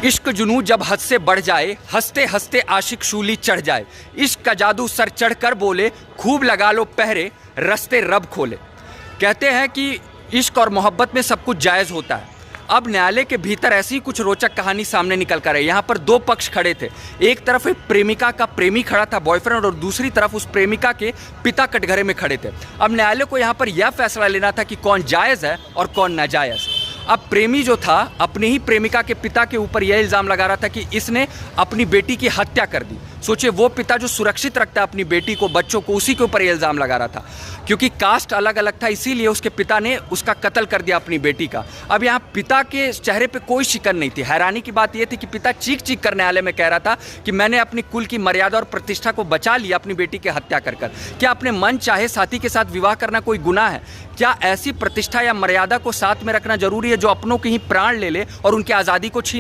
इश्क जुनू जब हद से बढ़ जाए, हंसते हंसते आशिक शूली चढ़ जाए। इश्क का जादू सर चढ़ कर बोले, खूब लगा लो पहरे, रस्ते रब खोले। कहते हैं कि इश्क और मोहब्बत में सब कुछ जायज़ होता है। अब न्यायालय के भीतर ऐसी ही कुछ रोचक कहानी सामने निकल कर आई। यहाँ पर दो पक्ष खड़े थे। एक तरफ एक प्रेमिका का प्रेमी खड़ा था, बॉयफ्रेंड, और दूसरी तरफ उस प्रेमिका के पिता कटघरे में खड़े थे। अब न्यायालय को यहाँ पर यह फैसला लेना था कि कौन जायज़ है और कौन नाजायज़। अब प्रेमी जो था अपनी ही प्रेमिका के पिता के ऊपर यह इल्ज़ाम लगा रहा था कि इसने अपनी बेटी की हत्या कर दी। सोचिए, वो पिता जो सुरक्षित रखता है अपनी बेटी को, बच्चों को, उसी के ऊपर यह इल्ज़ाम लगा रहा था। क्योंकि कास्ट अलग अलग था, इसीलिए उसके पिता ने उसका कत्ल कर दिया अपनी बेटी का। अब यहाँ पिता के चेहरे पे कोई शिकन नहीं थी। हैरानी की बात यह थी कि पिता चीख चीख कर न्यायालय में कह रहा था कि मैंने अपनी कुल की मर्यादा और प्रतिष्ठा को बचा लिया अपनी बेटी की हत्या कर कर। क्या अपने मन चाहे साथी के साथ विवाह करना कोई गुनाह है? क्या ऐसी प्रतिष्ठा या मर्यादा को साथ में रखना जरूरी है जो अपनों के ही प्राण ले ले और उनकी आज़ादी को छीन